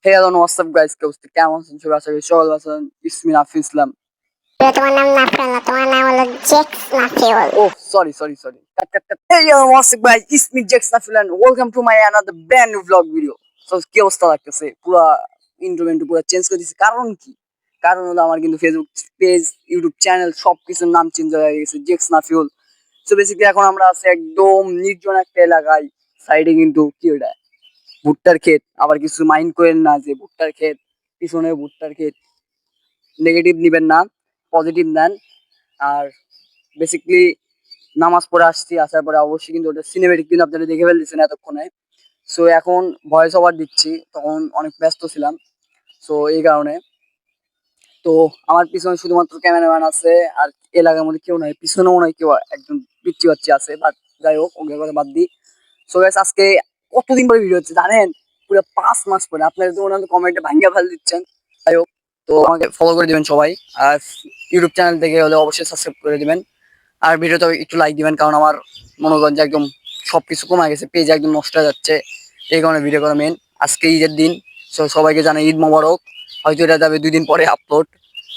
Hey, hello, what's up, guys? কেমন আছেন সবাই? আশা করি সবাই ভালো আছেন। ইসমি নাফি ইসলাম। তোমার নাম নাফিউল না, তোমার নাম হলো জেক্স Nafiul. Oh, sorry. Cut. Hey, hello, what's up, guys? ইসমি জেক্স নাফিল and welcome to my another brand new vlog video. So, কি অবস্থা লাগতেছে? পুরা ইন্ট্রো পুরা চেঞ্জ করে দিয়েছি। কারণ কি? কারণ হলো আমার কিন্তু ফেসবুক পেজ, ইউটিউব চ্যানেল সবকিছুর নাম চেঞ্জ হয়ে গেছে জেক্স নাফিউল। সো বেসিক্যালি এখন আমরা আছি একদম নির্জন একটা এলাকায়। সাইডে কিন্তু কি ওটা? ভুট্টার ক্ষেত। আবার কিছু মাইন্ড করেন না যে ভুট্টার ক্ষেত, পিছনে ভুট্টার ক্ষেত। নেগেটিভ নিবেন না, পজিটিভ নেন। আর বেসিক্যালি নামাজ পড়ে আসছি, আসার পরে অবশ্যই কিন্তু ওটা সিনেমেটিক কিন্তু আপনারা দেখে ফেলতেছেন এতক্ষণে। সো এখন ভয়েস ওভার দিচ্ছি, তখন অনেক ব্যস্ত ছিলাম। সো এই কারণে তো আমার পিছনে শুধুমাত্র ক্যামেরাম্যান আছে, আর এলাকার মধ্যে কেউ নাই। পিছনে মনে হয় কেউ একজন পিচ্ছি বাচ্চা আছে, বাট যাই হোক ওকে কথা বাদ দিই। সো গাইস, আজকে কতদিন পরে ভিডিও হচ্ছে জানেন? পুরো 5 মাস পরে। আপনারা তো মনে হয় কমেন্টে ভাঙ্গা ফেল দিচ্ছেন। যাই হোক, তো আমাকে ফলো করে দিবেন সবাই। আর ইউটিউব চ্যানেল থেকে হলে অবশ্যই সাবস্ক্রাইব করে দিবেন। আর ভিডিওতে একটু লাইক দিবেন, কারণ আমার মনে করেন যে একদম সবকিছু কমে গেছে, পেজ একদম নষ্ট হয়ে যাচ্ছে। এই কারণে ভিডিও করা মেন। আজকে ঈদের দিন, সো সবাইকে জানাই ঈদ মোবারক। হয়তো এটা যাবে 2 দিন পরে আপলোড।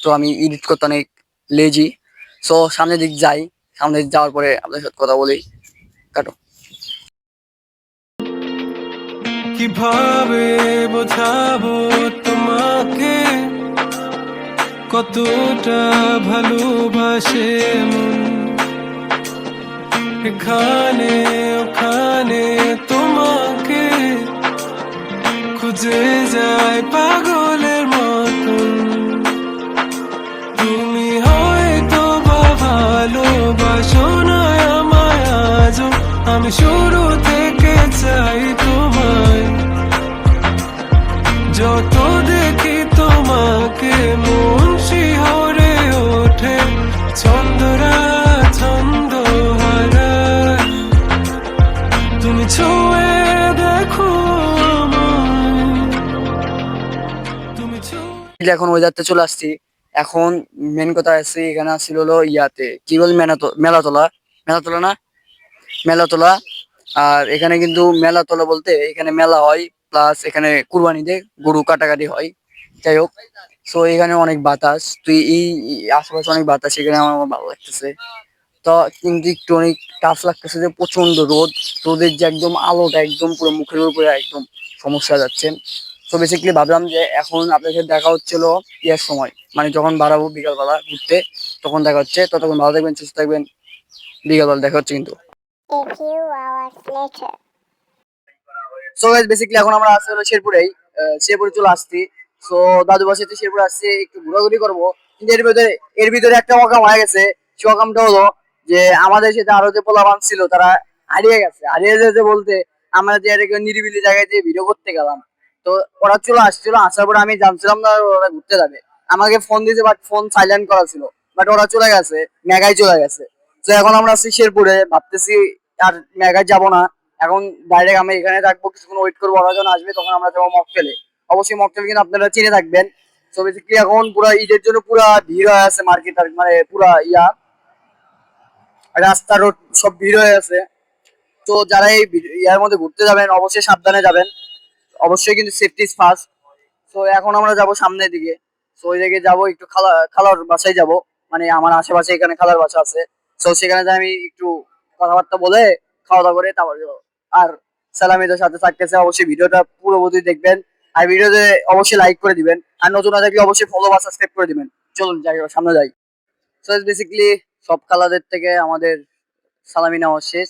তো আমি এডিট করতে অনেক লেজি। সো সামনের দিক যাই, সামনের দিক যাওয়ার পরে আপনাদের সাথে কথা বলি। কাটো। কিভাবে বোঝাবো তোমাকে কতটা ভালোবাসে মন, এখানে ওখানে তোমাকে খুঁজে যায় পাগলের মতন। তুমি হয়তো বা ভালোবাসো না আমায় আজও, আমি শুরু থেকে চাই তোমায়। যত দেখি তোমাকে মন শিহরে ওঠে, ছন্দরা ছন্দ হারায়। তুমি ছুঁয়ে দেখো আমায়, তুমি ছুঁয়ে। এখন ওয়েদারতে চলে আসছি। এখন মেন কথা আছে, এখানে আসছিল হলো ইয়াতে কি বল, মেলাতলা। মেলাতলা না, মেলাতলা। আর এখানে কিন্তু মেলাতলা বলতে এখানে মেলা হয়, প্লাস এখানে কুরবানিতে গরু কাটাকাটি হয়। যাই হোক, সো এখানে অনেক বাতাস, তুই এই আশেপাশে অনেক বাতাস, এখানে আমার ভালো লাগতেছে। তো কিন্তু একটু অনেক টাফ লাগতেছে যে প্রচন্ড রোদ। রোদের যে একদম আলোটা একদম পুরো মুখের উপরে একদম সমস্যা যাচ্ছে। তো বেসিক্যালি ভাবলাম যে এখন আপনার সাথে দেখা হচ্ছিল ইয়ার সময়, মানে যখন বাড়াবো বিকালবেলা ঘুরতে, তখন দেখা হচ্ছে। ততক্ষণ ভালো থাকবেন, সুস্থ থাকবেন। বিকালবেলা দেখা হচ্ছে কিন্তু। A few hours later. So guys, basically এখন আমরা আসছি হলো শেরপুরেই। শেরপুরে চলে আসছি। সো দাদু বাসাতে শেরপুরে আসছি, একটু ঘোরাঘুরি করবো। কিন্তু এর ভিতরে একটা অকাম হয়ে গেছে। সে অকামটা হলো যে আমাদের সাথে আরো যে পোলাপান ছিল তারা হারিয়ে যেতে বলতে আমরা যে একটা নিরিবিলি জায়গায় যে ভিডিও করতে গেলাম। তো ওরা চলে আসছিল, আসার পরে আমি জানছিলাম না ওরা ঘুরতে যাবে। আমাকে ফোন দিয়েছে, বাট ফোন সাইলেন্ট করা ছিল। বাট ওরা চলে গেছে, মেঘায় চলে গেছে। তো এখন আমরা আছি শেরপুরে, ভাবতেছি আর মেঘায় যাবো না। এখন ডাইরেক্ট আমি এখানে থাকবো, কিছুক্ষণ ওয়েট করবো, ওরা যখন আসবে তখন আমরা যাবো মকটেলে। অবশ্যই মকটেল কিন্তু আপনারা চিনে থাকবেন। তো বেসিক্যালি এখন পুরা ঈদের জন্য পুরা ভিড় হয়ে আছে মার্কেট, মানে পুরা রাস্তা রোড সব ভিড় হয়ে আছে। তো যারা এই ইয়ার মধ্যে ঘুরতে যাবেন অবশ্যই সাবধানে যাবেন। অবশ্যই কিন্তু সেফটি ইজ ফার্স্ট। তো এখন আমরা যাব সামনের দিকে। তো ওই দিকে যাবো, একটু খালার বাসায় যাব। মানে আমার আশেপাশে এখানে খালার বাসা আছে। তো সেখানে যে আমি একটু কথাবার্তা বলে খাওয়া দাওয়া করে তারপর যাবো। আর সালামিদের সাথে থাকতেছে, অবশ্যই ভিডিওটা পুরোপুরি দেখবেন। আর ভিডিওতে অবশ্যই লাইক করে দিবেন, আর নতুন না থাকলে অবশ্যই ফলো বা সাবস্ক্রাইব করে দিবেন। চলুন যাই, সামনে যাই। সো বেসিক্যালি সব খালাদের থেকে আমাদের সালামি নেওয়া শেষ।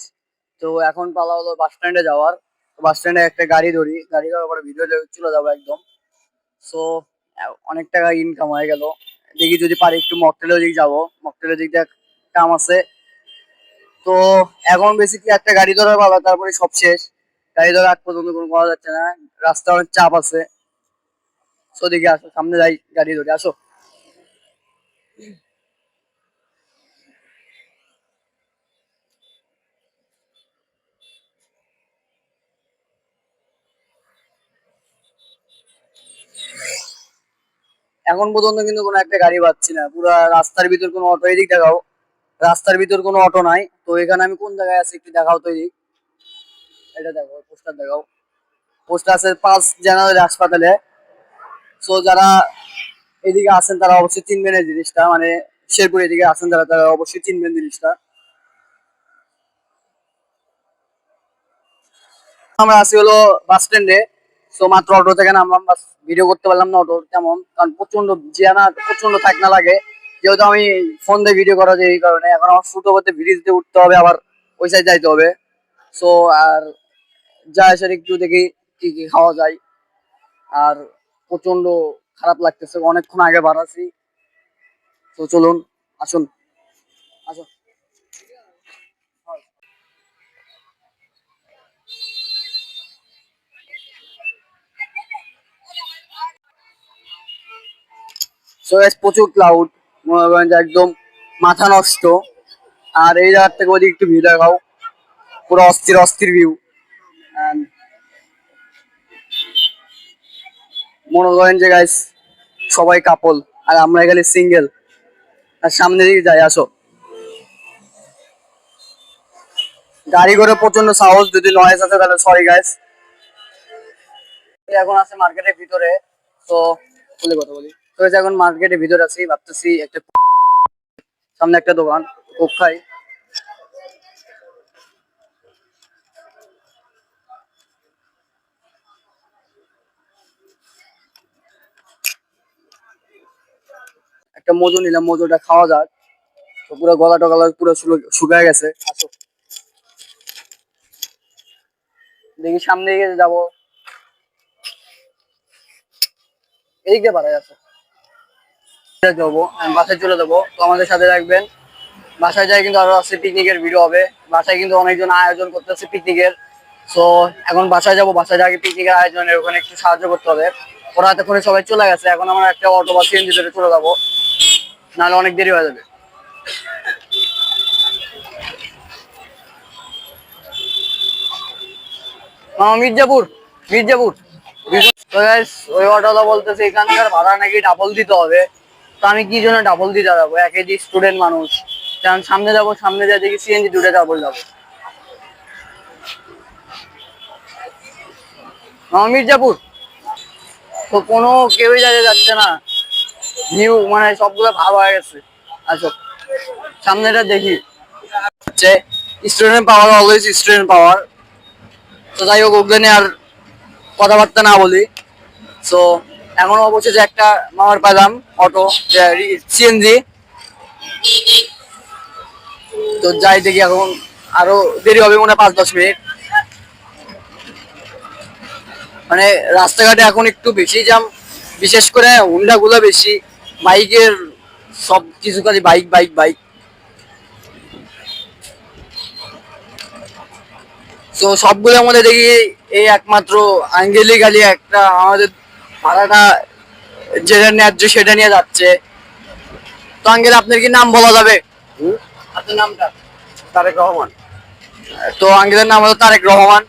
তো এখন পালা হলো বাস স্ট্যান্ডে যাওয়ার। বাস স্ট্যান্ডে একটা গাড়ি ধরি, গাড়ি ধরার পরে ভিডিও চলে যাবো একদম। সো অনেক টাকা ইনকাম হয়ে গেল। দেখি যদি পারি একটু মকটেলের দিক যাবো, মকটেলের দিক দিয়ে কাম আছে। তো এখন বেসিক্যালি একটা গাড়ি ধরার পালা, তারপরে সব শেষ। গাড়ি ধরা আগ পর্যন্ত কোনো করা যাচ্ছে না, রাস্তা অনেক চাপ আছে। সো দিকে আসো, সামনে যাই, গাড়ি ধরে আসো। এখন পর্যন্ত কিন্তু কোনো একটা গাড়ি পাচ্ছি না, পুরো রাস্তার ভিতর কোনো অটো, এদিক দেখাও। রাস্তার ভিতর কোনো অটো নাই। তো এখানে আমি কোন জায়গায় আছি একটু দেখাও তো এদিক। এটা দেখো, পোস্টার দেখাও। পোস্টার আছে 5 জানুয়ারি হাসপাতালে। সো যারা এদিকে আছেন তারা অবশ্যই চিনবেন এই জিনিসটা, মানে শেরপুর এদিকে আছেন যারা তারা অবশ্যই চিনবেন জিনিসটা। আমরা আছি হলো বাস স্ট্যান্ডে। সো মাত্র অটো থেকে নামলাম, বাস ভিডিও করতে পারলাম না অটো তেমন, কারণ প্রচন্ড জিয়ানা প্রচন্ড থাকনা লাগে, যেহেতু আমি ফোন দিয়ে ভিডিও করা যায় এই কারণে। এখন আমার ফুটো করতে ব্রিজ দিয়ে উঠতে হবে, আবার ওই সাইড যাইতে হবে। সো আর যা এসে একটু দেখি কি কি খাওয়া যায়। আর প্রচন্ড খারাপ লাগতেছে, অনেকক্ষণ আগে বাড়াছি। তো চলুন, আসুন আসুন। সো প্রচুর ক্লাউড, মনে করেন যে একদম মাথা নষ্ট। আর এই জায়গার থেকে ওদিকে একটু ভিউ দেখাও, পুরো অস্থির অস্থির ভিউ। মনে করেন যে গাইস সবাই কাপল, আর আমরা এখানে সিঙ্গেল। আর সামনে দিকে যাই, আসো। গাড়ি করে প্রচন্ড সাহস, যদি নয়েজ আছে তাহলে সরি গাইস। এখন আছে মার্কেটের ভিতরে। তো বলে কথা বলি, তো এই যে এখন মার্কেটের ভিতরে আছি, ভাবতেছি একটা সামনে একটা দোকান কোক খাই। একটা মজু নিলাম, মজুটা খাওয়া যাক। তো পুরো গলা টগলা পুরো শুকায় গেছে। আসো দেখি সামনে দিকে যাবো, এই দিকে পারা যাচ্ছে। যাবো বাসায় চলে যাবো, তো আমাদের সাথে রাখবেন। বাসায় যাই কিন্তু আরো আছে পিকনিকের ভিডিও হবে। বাসায় কিন্তু অনেকজন আয়োজন করতেছে পিকনিকের। তো এখন বাসায় যাবো, বাসায় যাকে পিকনিকের আয়োজনের ওখানে একটু সাহায্য করতে হবে। ওরা এতক্ষণে সবাই চলে গেছে, এখন আমরা একটা অটো বা সিএনজি ধরে চলে যাবো, নাহলে অনেক দেরি হয়ে যাবে। মির্জাপুর, মির্জাপুর। তো guys, ওই অটোওয়ালা বলতেছে এখানকার ভাড়া নাকি ডাবল দিতে হবে। তো আমি কি জন্য ডাবল দিতে যাবো, একে যে স্টুডেন্ট মানুষ। কারণ সামনে যাবো, সামনে যা দেখি সিএনজি দুটো ডাবল যাবো। মির্জাপুর তো কোনো কেউই যাচ্ছে না, নিউ মানে সবগুলো ভাব হয়ে গেছে। আচ্ছা সামনেটা দেখি, হচ্ছে স্টুডেন্ট পাওয়ার, অলওয়েজ স্টুডেন্ট পাওয়ার। তো যাই হোক ওগুলো নিয়ে আর কথাবার্তা না বলি। তো এখন অবশেষে একটা মামার পেলাম অটো, সিএনজি। তো যাই দেখি, এখন আরো দেরি হবে মনে হয় 5-10 মিনিট। মানে রাস্তাঘাটে এখন একটু বেশি জ্যাম, বিশেষ করে হুন্ডা গুলো বেশি, বাইকের সব কিছু খালি বাইক বাইক বাইক। তো সবগুলোর মধ্যে দেখি এই একমাত্র আঙ্গেলি গালি একটা আমাদের ভাড়াটা যেটা ন্যায্য সেটা নিয়ে যাচ্ছে। তো আঙ্গেল আপনার কি নাম বলা যাবে? আপনার নামটা? তারেক রহমান। তো আঙ্গেলের নাম হলো তারেক রহমান।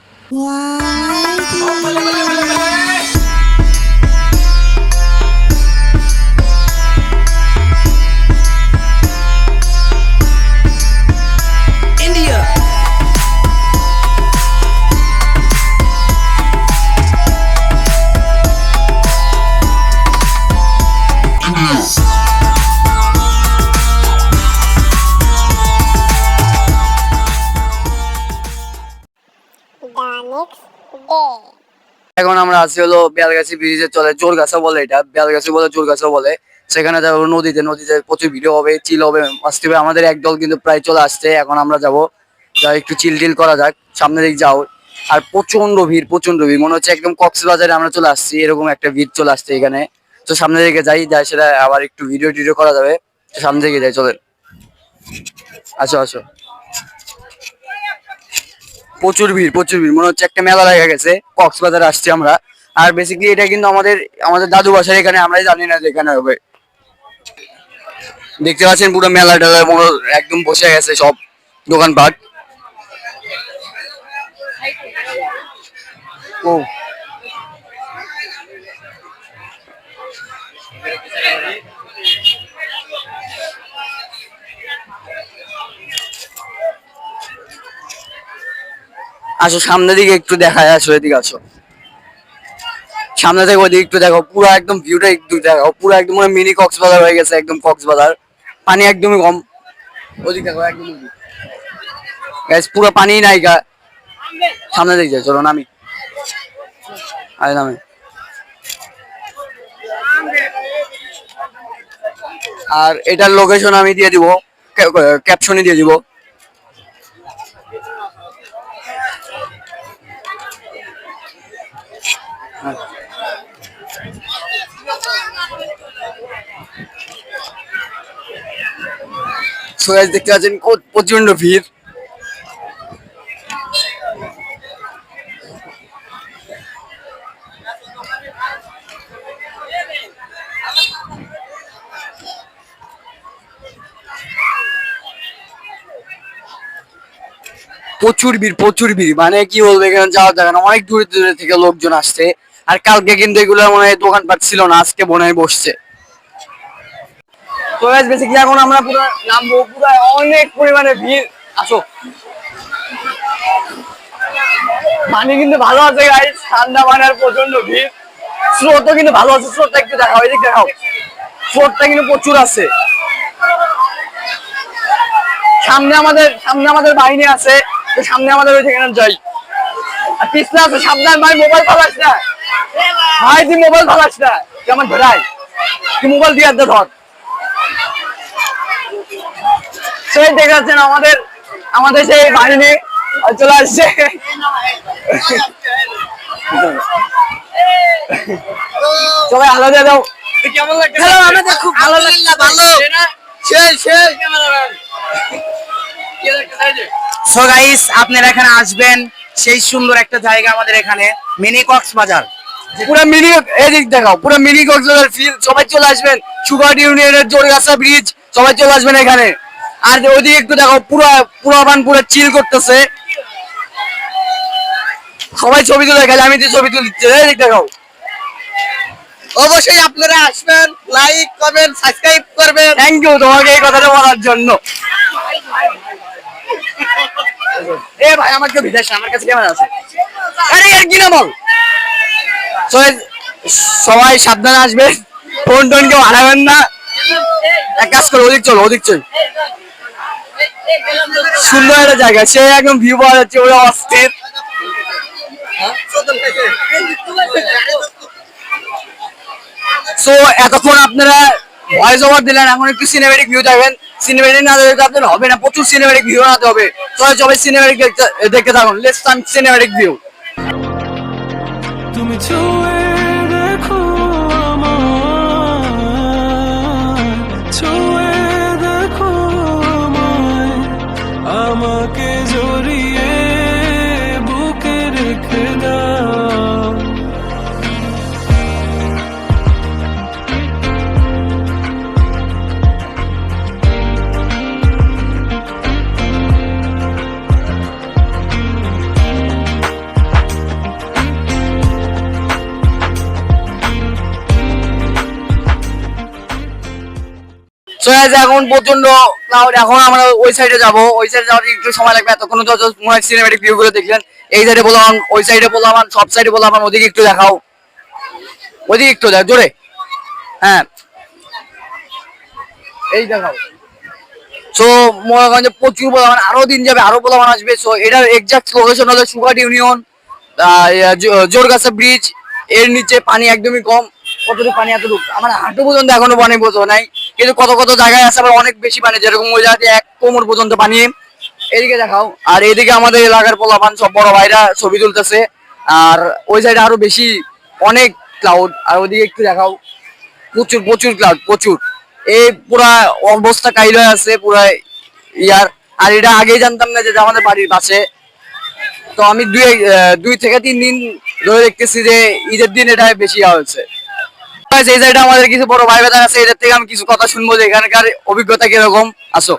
এখন আমরা আছি হলো বেলগাছি ব্রিজে চলে, জোরগাছা বলে, এটা বেলগাছি বলে জোরগাছা বলে। সেখানে যাবো নদীতে, নদীতে প্রচুর ভিডিও হবে, চিল হবে, মাস্তি হবে। আমাদের একদল কিন্তু প্রায় চলে আসছে, এখন আমরা যাবো, যা একটু চিল টিল করা যাক, সামনের দিক যাও। আর প্রচন্ড ভিড়, প্রচন্ড ভিড়, মনে হচ্ছে একদম কক্সবাজারে আমরা চলে আসছি, এরকম একটা ভিড় চলে আসছে এখানে। তো সামনের দিকে যাই, যাই সেটা আবার একটু ভিডিও টিডিও করা যাবে। তো সামনের দিকে যাই, চলেন আসো আসো। প্রচুর ভিড়, প্রচুর ভিড়, মনে হচ্ছে একটা মেলা লেগে গেছে, কক্সবাজারে আসছি আমরা। আর বেসিক্যালি এটা কিন্তু আমাদের আমাদের দাদু বাসার এখানে, আমরাই জানি না যে এখানে হবে। দেখতে পাচ্ছেন পুরো মেলা টেলা মনে একদম বসে গেছে সব দোকানপাট। ও আসো সামনের দিকে একটু দেখায়, আসো এদিকে আসো। সামনে থেকে ওইদিকে একটু দেখো, পুরো একদম ভিউটা একটু দেখো, পুরো একদম মিনি কক্সবাজার হয়ে গেছে, একদম কক্সবাজার। পানি একদমই কম, ওদিকে দেখো একদম গাইস, পুরো পানি নাই গা। সামনে দিকে যাই, চলো নামি। আরে নামে। আর এটার লোকেশন আমি দিয়ে দিব, ক্যাপশনে দিয়ে দিব। সো গাইস, দেখতে পাচ্ছেন প্রচন্ড ভিড়। প্রচুর ভিড়, প্রচুর ভিড়, মানে কি বলবো, এখানে যাওয়ার জায়গা না, অনেক দূরে দূরে থেকে লোকজন আসছে। আর কালকে কিন্তু এগুলো মানে দোকানপাট ছিল না, আজকে মনে হয় বসছে। তো গাইস, বেসিক্যালি এখন আমরা পুরো নামবো, পুরো অনেক পরিমাণে ভিড়। আসো, পানি কিন্তু ভালো আছে গাইস, ঠান্ডা পানি আর প্রচন্ড ভিড়। স্রোতও কিন্তু ভালো আছে, স্রোতটা একটু দেখাও, এদিকে দেখাও, স্রোতটা কিন্তু প্রচুর আছে। সামনে আমাদের বাহিনী আছে, তো সামনে আমাদের ওই ঠিকানা যাই। আর পিছনে আছে, সাবধান ভাই, মোবাইল ফালাস না ভাই, তুই মোবাইল ফালাস না, তুই আমার ধরাই, তুই মোবাইল দিয়ে ধর। সেই দেখাচ্ছেন আমাদের আমাদের সেই বাহিনী চলে আসছে। সবাই আলো দিয়ে দাও। কেমন লাগছে? আমাদের খুব ভালো লাগছে, ভালো। সো গাইস, আপনারা এখানে আসবেন, সেই সুন্দর একটা জায়গা আমাদের এখানে, মিনি কক্সবাজার। পুরো মিনি, এদিক দেখাও, পুরো মিনি কক্সবাজার ফিল। সবাই চলে আসবেন, সুগার ইউনিয়নের জোরগাছা ব্রিজ, সবাই চলে আসবেন এখানে। আর ওইদিকে একটু দেখো, পুরো চিল করতেছে, সবাই ছবি তুলে গেলে, আমি তো ছবি তুলছি, এদিক দেখাও। অবশ্যই আপনারা আসবেন, লাইক কমেন্ট সাবস্ক্রাইব করবেন। থ্যাংক ইউ তোমাকে এই কথাটা বলার জন্য। এ ভাই, আমার কেউ বিদেশ, আমার কাছে ক্যামেরা আছে। আরে আর কি না বল। সবাই সাবধানে আসবেন, ফোন টোন কেউ হারাবেন না। এক কাজ করো, ওদিক চলো, ওদিক চল। সুন্দর একটা জায়গা, সে একদম ভিউ পাওয়া যাচ্ছে, ওরা অস্থির। সো এতক্ষণ আপনারা ভয়েস ওভার দিলেন, এখন একটু সিনেমেটিক ভিউ দেখবেন। সিনেমেটিক না দেখলে আপনার হবে না, প্রচুর সিনেমেটিক ভিউ বানাতে হবে। সবাই সিনেমেটিক দেখতে থাকুন। Let's some cinematic view. তুমি ছুঁয়ে দেখো আমায়, ছুঁয়ে দেখো আমায়, আমাকে জড়িয়ে বুকে রেখে দাও। সো এখন প্রচন্ড ক্লাউড, এখন আমরা ওই সাইডে যাবো, ওই সাইডে যাওয়ার একটু সময় লাগবে। এতক্ষণ তো মনে সিনেমেটিক ভিউ গুলো দেখলেন। এই সাইডে বললাম, ওই সাইডে বললাম, সব সাইডে বললাম, ওদিকে একটু দেখাও, ওদিকে একটু দেখ জোরে। হ্যাঁ, এই দেখাও। সো মনে করেন যে প্রচুর বললাম, আরো দিন যাবে, আরো বললাম আসবে। সো এটার এক্সাক্ট লোকেশন হলো সুগার ইউনিয়ন, জোরগাছা ব্রিজ। এর নিচে পানি একদমই কম। কতটুকু পানি, এতটুকু আমার হাঁটু পর্যন্ত এখনো পানি বোঝো নাই, কিন্তু কত কত জায়গায় আছে আবার অনেক বেশি পানি, যেরকম ওই জায়গাতে এক কোমর পর্যন্ত পানি। এদিকে দেখাও। আর এদিকে আমাদের এলাকার পোলাপান সব বড় ভাইরা ছবি তুলতেছে। আর ওই সাইডে আরো বেশি অনেক ক্লাউড। আর ওইদিকে একটু দেখাও, প্রচুর প্রচুর ক্লাউড, প্রচুর। এই পুরা অবস্থা কাইল হয়ে আছে পুরা ইয়ার। আর এটা আগেই জানতাম না যে আমাদের বাড়ির পাশে। তো আমি 2 থেকে 3 দিন ধরে দেখতেছি যে ঈদের দিন এটা বেশি হয়েছে। এই জায়গাটা আমাদের কিছু বড় ভাই বেদা আছে, এদের থেকে আমি কিছু কথা শুনবো যে এখানকার অভিজ্ঞতা কিরকম। আসো।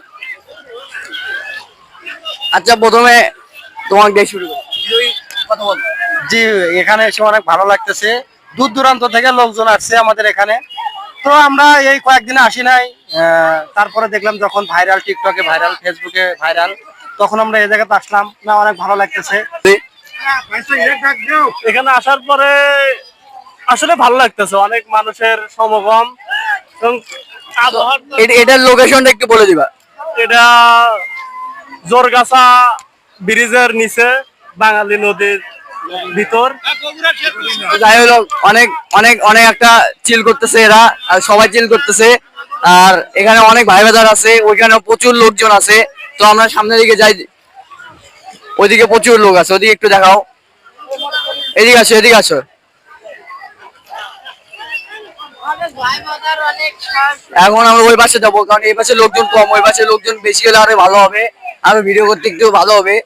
আচ্ছা, প্রথমে তোমাকে দিয়ে শুরু করি, কথা বল। জি, এখানে এসে অনেক ভালো লাগতেছে। দূর দূরান্ত থেকে লোকজন আসছে আমাদের এখানে। তো আমরা এই কয়েকদিনে আসি নাই, তারপরে দেখলাম যখন ভাইরাল, টিকটকে ভাইরাল, ফেসবুকে ভাইরাল, তখন আমরা এই জায়গাতে আসলাম। না, অনেক ভালো লাগতেছে। এখানে আসার পরে আসলে ভালো লাগতেছে, অনেক মানুষের সমাগম এবং আবহাওয়া। এটার লোকেশনটা একটু বলে দিবা। এটা জোরগাছা ব্রিজের নিচে বাঙালি নদীর ভিতর। যাই হলো অনেক অনেক অনেক একটা চিল করতেছে এরা, আর সবাই চিল করতেছে। আর এখানে অনেক ভাই বাজার আছে, ওইখানে প্রচুর লোকজন আছে। তো আমরা সামনের দিকে যাই, ওইদিকে প্রচুর লোক আছে, ওইদিকে একটু দেখাও। এদিকে আসো, এদিকে আসো। এখন আমরা ওই পাশে যাবো, কারণ এই পাশে লোকজন কম, ওই পাশে লোকজন বেশি হলে আরো ভালো হবে, আরো ভিডিও করতে একটু ভালো হবে।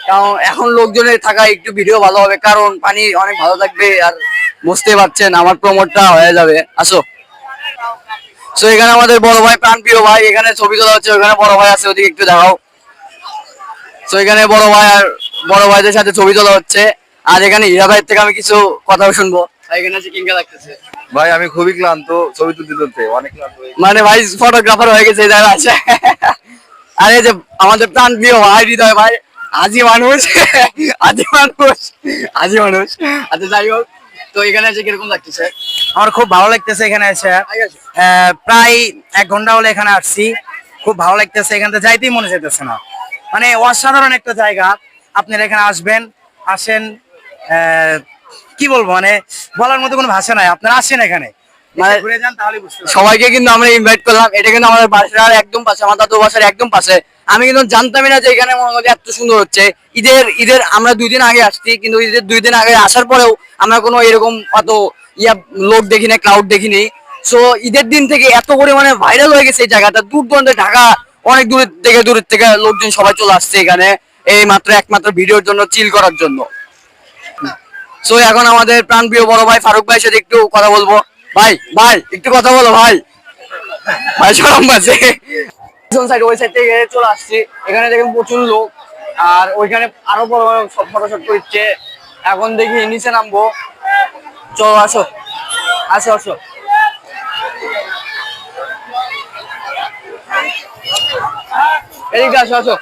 কারণ এখন লোকজনের থাকা একটু ভিডিও ভালো হবে, কারণ পানি অনেক ভালো থাকবে। আর বুঝতে পারছেন আমার প্রমোটটা হয়ে যাবে। আসো। তো এখানে আমাদের বড় ভাই, প্রাণপ্রিয় ভাই, এখানে ছবি তোলা হচ্ছে। ওখানে বড় ভাই আছে, ওদিকে একটু দেখাও। তো এখানে বড় ভাই আর বড় ভাইদের সাথে ছবি তোলা হচ্ছে। আর এখানে হীরা ভাইয়ের থেকে আমি কিছু কথা শুনবো। এখানে আছে কিংকা লাগতেছে ভাই আমি খুবই ক্লান্ত ছবি তুলতে তুলতে, অনেক ক্লান্ত হয়ে গেছি। মানে ভাই ফটোগ্রাফার হয়ে গেছে যারা আছে। আর এই যে আমাদের প্রাণ প্রিয় ভাই হৃদয় ভাই, আজি মানুষ, আজি মানুষ, আজি মানুষ। আচ্ছা যাই হোক, তো এখানে এসে কিরকম লাগতেছে? আমার খুব ভালো লাগতেছে এখানে এসে। প্রায় 1 ঘন্টা হলো এখানে আসছি, খুব ভালো লাগতেছে। এখান থেকে যাইতেই মনে চাইতেছে না, মানে অসাধারণ একটা জায়গা। আপনারা এখানে আসবেন, আসেন, কি বলবো, মানে বলার মতো কোনো ভাষা নাই। আপনারা আসেন এখানে, মানে ঘুরে যান, তাহলে বুঝতে পারবেন। সবাইকে কিন্তু আমরা ইনভাইট করলাম। এটা কিন্তু আমাদের বাসার একদম পাশে, আমার দাদু বাসার একদম পাশে। আমি কিন্তু জানতামই না যে এখানে মনে হয় এত সুন্দর হচ্ছে। ঈদের আমরা 2 দিন আগে আসছি, কিন্তু ঈদের 2 দিন আগে আসার পরেও আমরা কোনো এরকম অত লোক দেখিনি, ক্রাউড দেখিনি। সো ঈদের দিন থেকে এত পরিমাণে ভাইরাল হয়ে গেছে এই জায়গাটা। দূর দূরান্তে, ঢাকা অনেক দূরের থেকে লোকজন সবাই চলে আসছে এখানে, এই মাত্র একমাত্র ভিডিওর জন্য, চিল করার জন্য। সো এখন আমাদের প্রাণপ্রিয় বড় ভাই ফারুক ভাইয়ের সাথে একটু কথা বলবো। ভাই ভাই একটু কথা বলো ভাই, ভাই শরম আছে। সাইড ওই সাইড থেকে চলে আসছি, এখানে দেখেন প্রচুর লোক। আর ওইখানে আরো বড় বড় সব ফটোশট করছে। এখন দেখি নিচে নামবো। চলো আসো, আসো আসো। এদিকে আসো, আসো।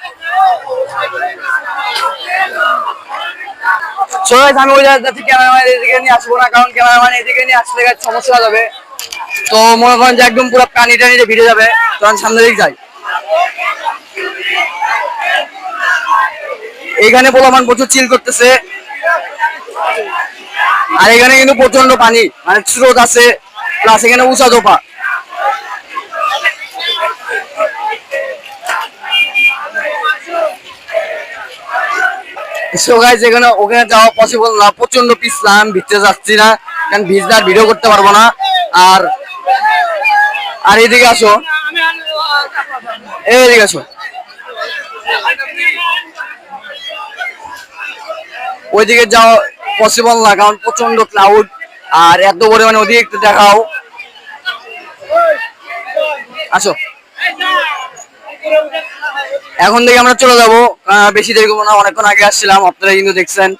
আমি ওই জায়গা থেকে ক্যামেরাম্যান এদিকে নিয়ে আসবো না, কারণ ক্যামেরাম্যান এদিকে নিয়ে আসলে সমস্যা হয়ে যাবে। তো মনে করেন যে একদম পুরো পানি টানিতে ভিড়ে যাবে, তখন সামনে দিকে যাই। এখানে পোলাপান প্রচুর চিল করতেছে। আর এখানে কিন্তু প্রচন্ড পানি, মানে স্রোত আছে, প্লাস এখানে উঁচা দোপা। যেখানে ওখানে যাওয়া পসিবল না, প্রচন্ড পিছলাম, ভিজতে যাচ্ছি না, কারণ ভিজলে আর ভিডিও করতে পারবো না। আর আর এইদিকে আসো, এইদিকে আসো। ওইদিকে যাওয়া পসিবল না, কারণ প্রচন্ড ক্লাউড আর এত পরিমাণে। ওদিকে একটু দেখাও, আসো। এখন থেকে আমরা চলে যাবো, বেশি দেরি করবো না, অনেকক্ষণ আগে আসছিলাম, আপনারা কিন্তু দেখছেন।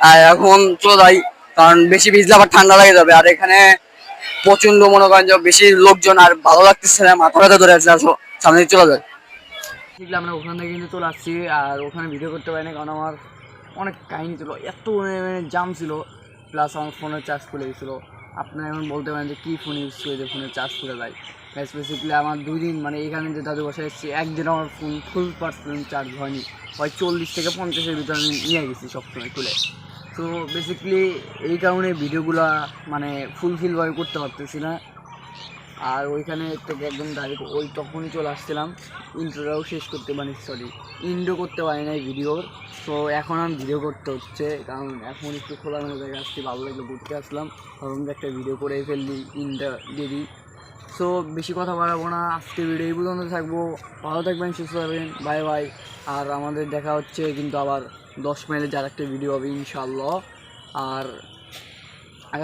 আর এখন চলে যাই, কারণ বেশি ভিজলে আবার ঠান্ডা লেগে যাবে। আর এখানে প্রচন্ড মনে করেন যে বেশি লোকজন, আর ভালো লাগতেছে না, মাথা ব্যথা ধরে আছে। আসো সামনে চলে যায়। আমরা ওখান থেকে কিন্তু চলে আসছি, আর ওখানে ভিডিও করতে পারি না, কারণ আমার অনেক কাহিনী ছিল, এত জাম ছিল, প্লাস আমার ফোনের চার্জ খুলে গেছিলো। আপনারা এখন বলতে পারেন যে কী ফোন ইউজ করে যে ফোনের চার্জ খুলে যায়। বেসিক্যালি আমার 2 দিন, মানে এখানে যে দাদু বসে এসেছি, একদিন আমার ফোন ফুল চার্জ হয়নি, হয় 40 থেকে 50-এর ভিতরে আমি নিয়ে গেছি সবসময় খুলে। তো বেসিক্যালি এই কারণে ভিডিওগুলো মানে ফুলফিলভাবে করতে পারতেছি না। আর ওইখানে থেকে একদম ডাইরেক্ট ওই তখনই চলে আসছিলাম, ইন্ট্রোটাও শেষ করতে ইন্ডো করতে পারি না এই ভিডিওর। তো এখন আমি ভিডিও করতে হচ্ছে, কারণ এখন একটু খোলামেলা জায়গায় আসছি, ভালো লাগলো, ঘুরতে আসলাম, তখন একটা ভিডিও করে ফেললি, ইনটা দিয়ে দিই। সো বেশি কথা বাড়াবো না, আজকে ভিডিও এই পর্যন্ত থাকবো। ভালো থাকবেন, সুস্থ থাকবেন, বাই বাই। আর আমাদের দেখা হচ্ছে কিন্তু আবার 10 মাইলে যার একটা ভিডিও হবে ইনশাআল্লাহ। আর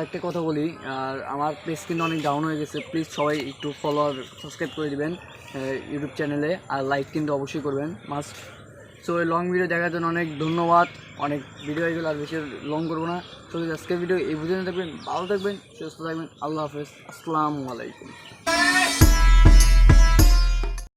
একটা কথা বলি, আর আমার পেজ কিন্তু অনেক ডাউন হয়ে গেছে, প্লিজ সবাই একটু ফলো আর সাবস্ক্রাইব করে দিবেন ইউটিউব চ্যানেলে, আর লাইক কিন্তু অবশ্যই করবেন মাস্ট। সো এই লং ভিডিও দেখার জন্য অনেক ধন্যবাদ। অনেক ভিডিও হয়ে গেলে আর বেশি লং করবো না। তো আজকের ভিডিও এই পর্যন্ত থাকবেন, ভালো থাকবেন, সুস্থ থাকবেন, আল্লাহ হাফেজ, আসসালামু আলাইকুম।